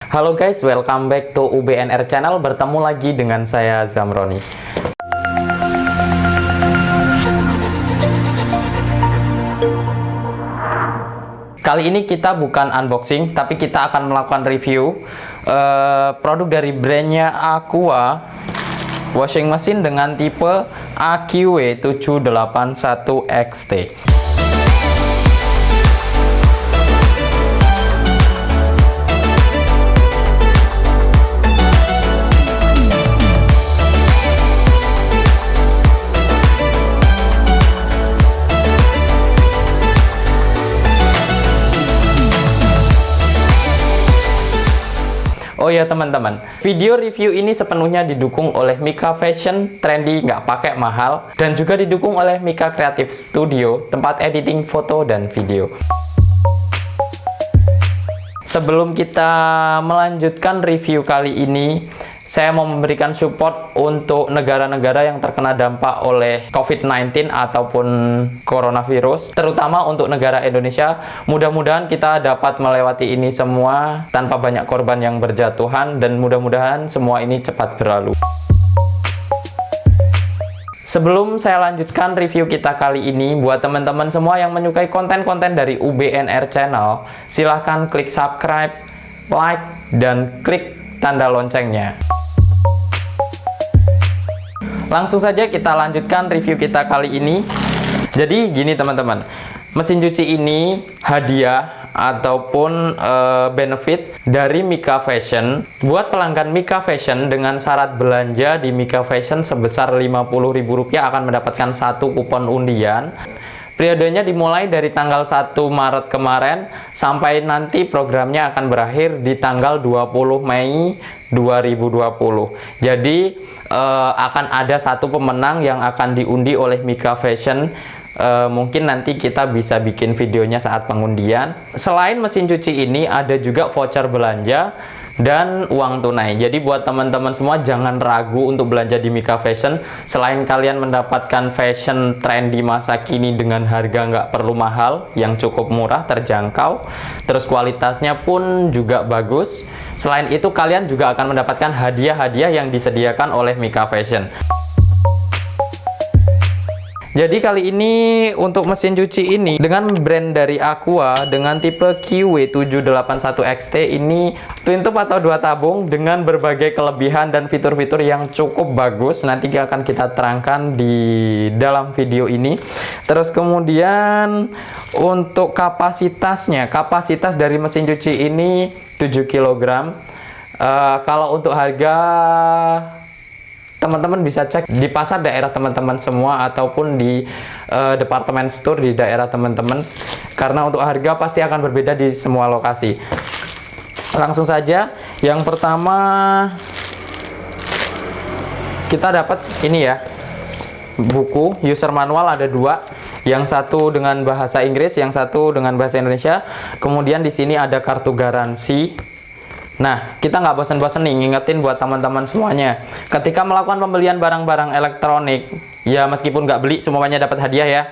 Halo guys, welcome back to UBNR channel. Bertemu lagi dengan saya Zamroni. Kali ini kita bukan unboxing, tapi kita akan melakukan review produk dari brandnya Aqua, washing machine dengan tipe AQW781XT. Oh ya teman-teman, video review ini sepenuhnya didukung oleh Mika Fashion, trendy nggak pakai mahal, dan juga didukung oleh Mika Creative Studio, tempat editing foto dan video. Sebelum kita melanjutkan review kali ini, saya mau memberikan support untuk negara-negara yang terkena dampak oleh COVID-19 ataupun coronavirus, terutama untuk negara Indonesia. Mudah-mudahan kita dapat melewati ini semua tanpa banyak korban yang berjatuhan, dan mudah-mudahan semua ini cepat berlalu. Sebelum saya lanjutkan review kita kali ini, buat teman-teman semua yang menyukai konten-konten dari UBNR Channel, silahkan klik subscribe, like, dan klik tanda loncengnya. Langsung saja kita lanjutkan review kita kali ini. Jadi gini teman-teman, mesin cuci ini hadiah ataupun benefit dari Mika Fashion. Buat pelanggan Mika Fashion dengan syarat belanja di Mika Fashion sebesar Rp50.000 akan mendapatkan satu kupon undian. Periodenya dimulai dari tanggal 1 Maret kemarin sampai nanti programnya akan berakhir di tanggal 20 Mei 2020. Jadi akan ada satu pemenang yang akan diundi oleh Mika Fashion. Mungkin nanti kita bisa bikin videonya saat pengundian. Selain mesin cuci ini, ada juga voucher belanja dan uang tunai. Jadi buat teman-teman semua jangan ragu untuk belanja di Mika Fashion. Selain kalian mendapatkan fashion trendy masa kini dengan harga nggak perlu mahal, yang cukup murah, terjangkau, terus kualitasnya pun juga bagus. Selain itu kalian juga akan mendapatkan hadiah-hadiah yang disediakan oleh Mika Fashion. Jadi kali ini untuk mesin cuci ini dengan brand dari Aqua dengan tipe QW781XT ini twin tube atau dua tabung dengan berbagai kelebihan dan fitur-fitur yang cukup bagus. Nanti akan kita terangkan di dalam video ini. Terus kemudian untuk kapasitasnya, kapasitas dari mesin cuci ini 7 kg. Kalau untuk harga, teman-teman bisa cek di pasar daerah teman-teman semua ataupun di departemen store di daerah teman-teman, karena untuk harga pasti akan berbeda di semua lokasi. Langsung saja, yang pertama kita dapat ini ya, buku user manual ada dua, yang satu dengan bahasa Inggris, yang satu dengan bahasa Indonesia. Kemudian di sini ada kartu garansi. Nah, kita nggak bosan-bosan nih ngingetin buat teman-teman semuanya. Ketika melakukan pembelian barang-barang elektronik, ya meskipun nggak beli semuanya dapat hadiah ya.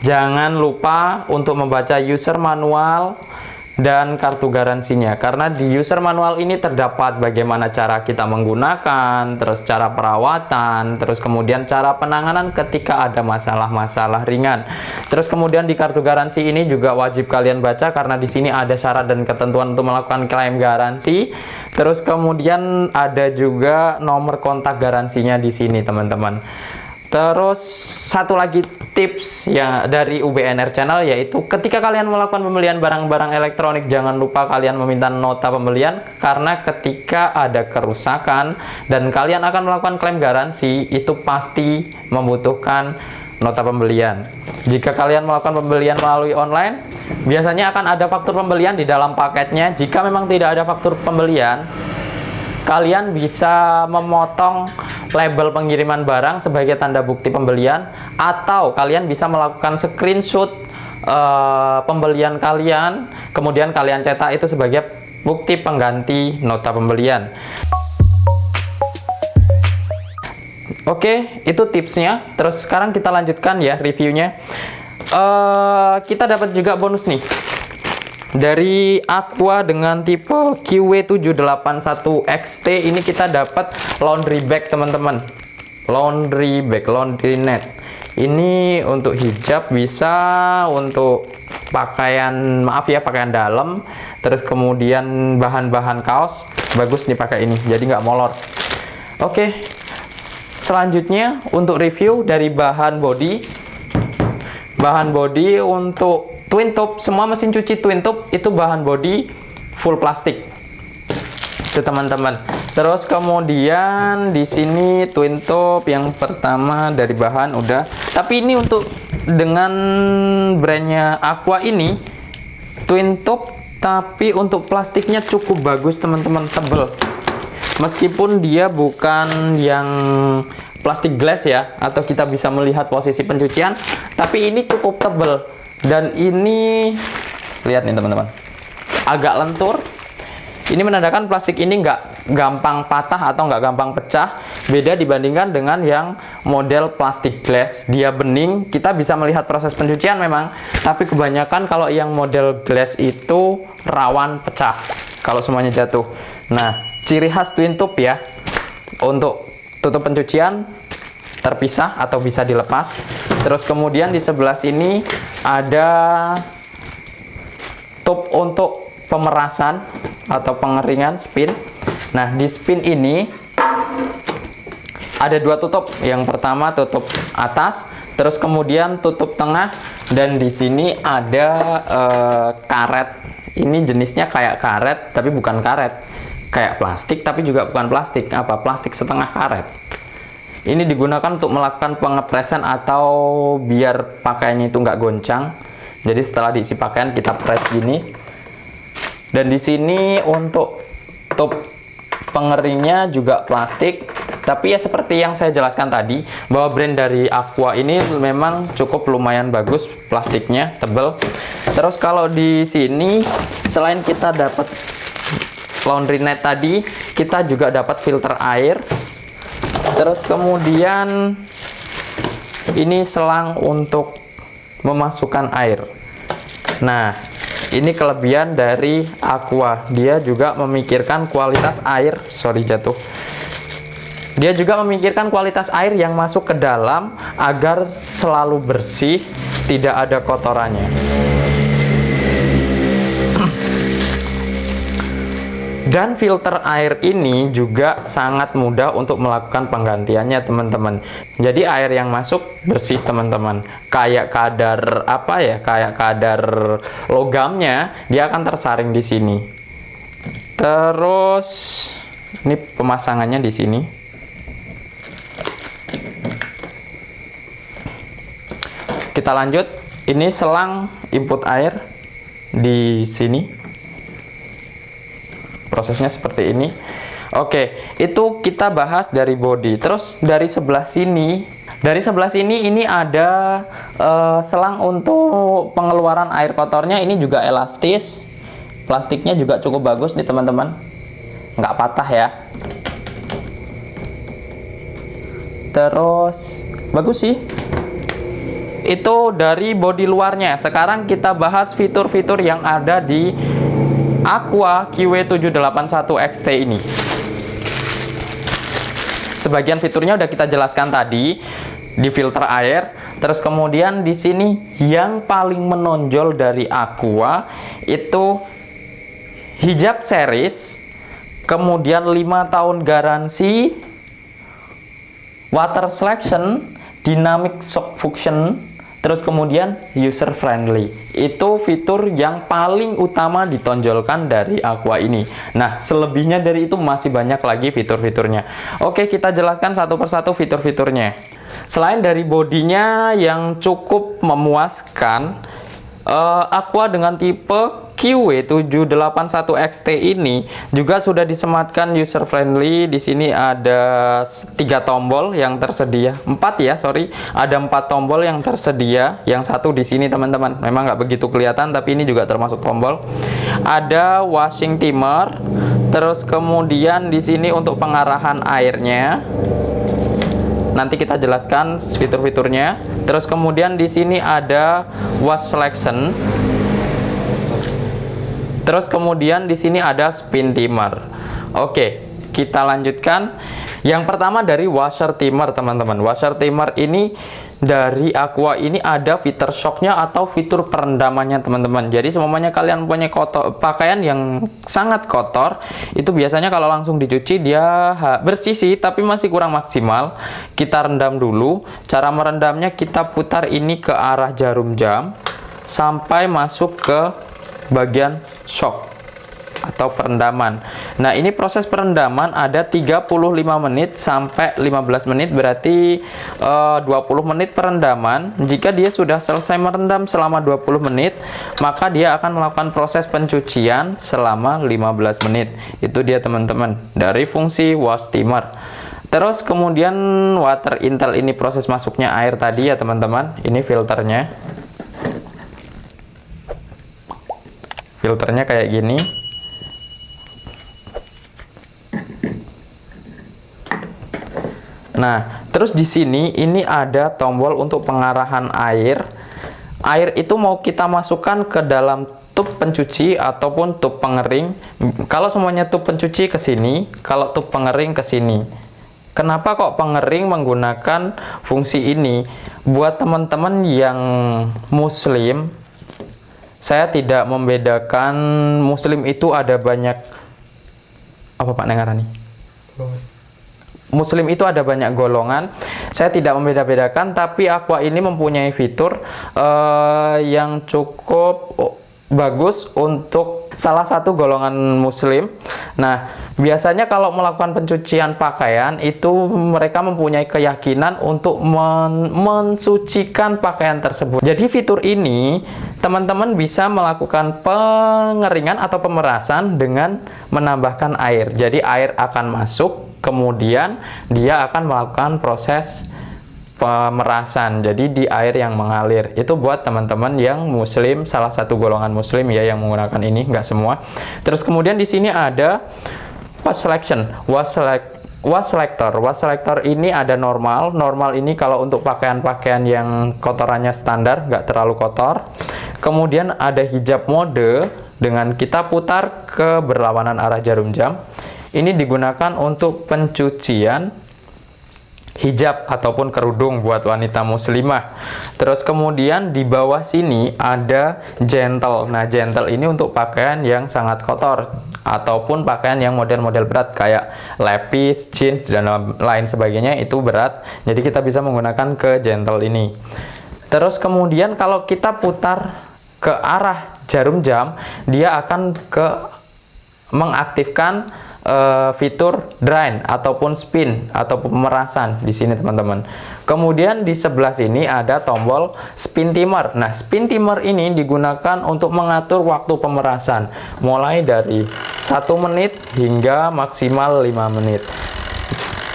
Jangan lupa untuk membaca user manual dan kartu garansinya. Karena di user manual ini terdapat bagaimana cara kita menggunakan, terus cara perawatan, terus kemudian cara penanganan ketika ada masalah-masalah ringan. Terus kemudian di kartu garansi ini juga wajib kalian baca karena di sini ada syarat dan ketentuan untuk melakukan klaim garansi. Terus kemudian ada juga nomor kontak garansinya di sini, teman-teman. Terus satu lagi tips yang dari UBNR Channel, yaitu ketika kalian melakukan pembelian barang-barang elektronik, jangan lupa kalian meminta nota pembelian, karena ketika ada kerusakan dan kalian akan melakukan klaim garansi, itu pasti membutuhkan nota pembelian. Jika kalian melakukan pembelian melalui online, biasanya akan ada faktur pembelian di dalam paketnya. Jika memang tidak ada faktur pembelian, kalian bisa memotong label pengiriman barang sebagai tanda bukti pembelian, atau kalian bisa melakukan screenshot pembelian kalian, kemudian kalian cetak itu sebagai bukti pengganti nota pembelian. Oke, itu tipsnya. Terus sekarang kita lanjutkan ya reviewnya. Kita dapat juga bonus nih. Dari Aqua dengan tipe QW781XT ini kita dapat laundry bag teman-teman. Laundry bag, laundry net. Ini untuk hijab bisa, untuk pakaian, maaf ya, pakaian dalam. Terus kemudian bahan-bahan kaos, bagus nih pakai ini, jadi nggak molor. Oke, selanjutnya untuk review dari bahan body. Bahan body untuk twin tube, semua mesin cuci twin tube itu bahan body full plastik. Itu teman-teman. Terus kemudian di sini twin tube yang pertama dari bahan udah. Tapi ini untuk dengan brandnya Aqua ini twin tube, tapi untuk plastiknya cukup bagus teman-teman, tebel. Meskipun dia bukan yang plastik glass ya, atau kita bisa melihat posisi pencucian, tapi ini cukup tebel. Dan ini, lihat nih teman-teman, agak lentur. Ini menandakan plastik ini nggak gampang patah atau nggak gampang pecah. Beda dibandingkan dengan yang model plastik glass. Dia bening, kita bisa melihat proses pencucian memang. Tapi kebanyakan kalau yang model glass itu rawan pecah kalau semuanya jatuh. Nah, ciri khas twin tube ya, untuk tutup pencucian terpisah atau bisa dilepas. Terus kemudian di sebelah sini ada tube untuk pemerasan atau pengeringan spin. Nah, di spin ini ada dua tutup. Yang pertama tutup atas, terus kemudian tutup tengah, dan di sini ada karet. Ini jenisnya kayak karet tapi bukan karet, kayak plastik tapi juga bukan plastik. Apa? Plastik setengah karet. Ini digunakan untuk melakukan pengepresan atau biar pakaiannya itu nggak goncang. Jadi setelah diisi pakaian kita press gini. Dan di sini untuk tube pengeringnya juga plastik. Tapi ya seperti yang saya jelaskan tadi, bahwa brand dari Aqua ini memang cukup lumayan bagus, plastiknya tebal. Terus kalau di sini selain kita dapat laundry net tadi, kita juga dapat filter air. Terus kemudian ini selang untuk memasukkan air. Nah, ini kelebihan dari Aqua. Dia juga memikirkan kualitas air. Sorry, jatuh. Dia juga memikirkan kualitas air yang masuk ke dalam agar selalu bersih, tidak ada kotorannya. Dan filter air ini juga sangat mudah untuk melakukan penggantiannya teman-teman. Jadi air yang masuk bersih teman-teman. Kayak kadar apa ya? Kayak kadar logamnya dia akan tersaring di sini. Terus ini pemasangannya di sini. Kita lanjut. Ini selang input air di sini. Prosesnya seperti ini. Oke, itu kita bahas dari body. Terus dari sebelah sini ini ada selang untuk pengeluaran air kotornya. Ini juga elastis. Plastiknya juga cukup bagus nih teman-teman, nggak patah ya. Terus bagus sih. Itu dari body luarnya. Sekarang kita bahas fitur-fitur yang ada di Aqua QW781XT ini. Sebagian fiturnya udah kita jelaskan tadi di filter air. Terus kemudian di sini yang paling menonjol dari Aqua itu hijab series, kemudian 5 tahun garansi, water selection, dynamic shock function, terus kemudian user friendly. Itu fitur yang paling utama ditonjolkan dari Aqua ini. Nah, selebihnya dari itu masih banyak lagi fitur-fiturnya. Oke, kita jelaskan satu persatu fitur-fiturnya. Selain dari bodinya yang cukup memuaskan, Aqua dengan tipe QW781XT ini juga sudah disematkan user friendly. Di sini ada 3 tombol yang tersedia, 4 ya, sorry, ada 4 tombol yang tersedia. Yang satu di sini teman-teman, memang nggak begitu kelihatan, tapi ini juga termasuk tombol. Ada washing timer, terus kemudian di sini untuk pengarahan airnya. Nanti kita jelaskan fitur-fiturnya. Terus kemudian di sini ada wash selection. Terus kemudian di sini ada dynamic shock function. Terus kemudian di sini ada user friendly. Itu fitur yang paling utama ditonjolkan dari Aqua ini. Nah, selebihnya dari itu masih banyak lagi fitur-fiturnya. Oke, kita jelaskan satu persatu fitur-fiturnya. Selain dari bodinya yang cukup memuaskan, Aqua dengan tipe QW781XT ini juga sudah disematkan user friendly. Di sini ada 4 tombol yang tersedia. Yang satu di sini teman-teman, memang nggak begitu kelihatan, tapi ini juga termasuk tombol. Ada washing timer, terus kemudian di sini untuk pengarahan airnya. Nanti kita jelaskan fitur-fiturnya. Terus kemudian di sini ada spin timer. Oke, kita lanjutkan. Yang pertama dari washer timer, teman-teman. Washer timer ini dari Aqua ini ada fitur shocknya atau fitur perendamannya, teman-teman. Jadi semuanya kalian punya pakaian yang sangat kotor, itu biasanya kalau langsung dicuci dia bersih sih, tapi masih kurang maksimal. Kita rendam dulu. Cara merendamnya kita putar ini ke arah jarum jam sampai masuk ke bagian shock atau perendaman. Nah, ini proses perendaman ada 35 menit sampai 15 menit, berarti 20 menit perendaman. Jika dia sudah selesai merendam selama 20 menit, maka dia akan melakukan proses pencucian selama 15 menit. Itu dia, teman-teman, dari fungsi wash steamer. Terus kemudian water intel, ini proses masuknya air tadi ya, teman-teman. Ini filternya. Filternya kayak gini. Nah, terus di sini ini ada tombol untuk pengarahan air. Air itu mau kita masukkan ke dalam tub pencuci ataupun tub pengering. Kalau semuanya tub pencuci ke sini, kalau tub pengering ke sini. Kenapa kok pengering menggunakan fungsi ini? Buat teman-teman yang muslim, saya tidak membedakan muslim itu ada banyak apa Pak Nengarani? Muslim itu ada banyak golongan. Saya tidak membeda-bedakan, tapi Aqua ini mempunyai fitur yang cukup bagus untuk salah satu golongan muslim. Nah, biasanya kalau melakukan pencucian pakaian itu mereka mempunyai keyakinan untuk mensucikan pakaian tersebut. Jadi fitur ini teman-teman bisa melakukan pengeringan atau pemerasan dengan menambahkan air. Jadi air akan masuk, kemudian dia akan melakukan proses pemerasan, jadi di air yang mengalir. Itu buat teman-teman yang muslim, salah satu golongan muslim ya yang menggunakan ini, nggak semua. Terus kemudian di sini ada wash selection, wash selector. Wash selector ini ada normal. Normal ini kalau untuk pakaian-pakaian yang kotorannya standar, nggak terlalu kotor. Kemudian ada hijab mode dengan kita putar ke berlawanan arah jarum jam. Ini digunakan untuk pencucian hijab ataupun kerudung buat wanita muslimah. Terus kemudian di bawah sini ada gentle. Nah, gentle ini untuk pakaian yang sangat kotor ataupun pakaian yang model-model berat kayak lepis, jeans dan lain sebagainya, itu berat. Jadi kita bisa menggunakan ke gentle ini. Terus kemudian kalau kita putar ke arah jarum jam, dia akan mengaktifkan fitur drain ataupun spin ataupun pemerasan di sini, teman-teman. Kemudian di sebelah sini ada tombol spin timer. Nah, spin timer ini digunakan untuk mengatur waktu pemerasan mulai dari 1 menit hingga maksimal 5 menit.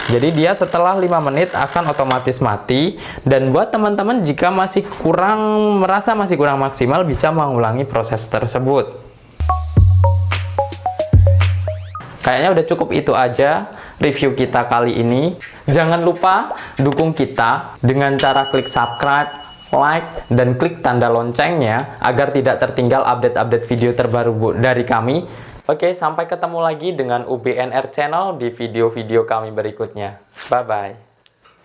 Jadi dia setelah 5 menit akan otomatis mati. Dan buat teman-teman jika masih merasa masih kurang maksimal, bisa mengulangi proses tersebut. Kayaknya udah cukup itu aja review kita kali ini. Jangan lupa dukung kita dengan cara klik subscribe, like, dan klik tanda loncengnya agar tidak tertinggal update-update video terbaru dari kami. Oke, sampai ketemu lagi dengan UBNR Channel di video-video kami berikutnya. Bye-bye.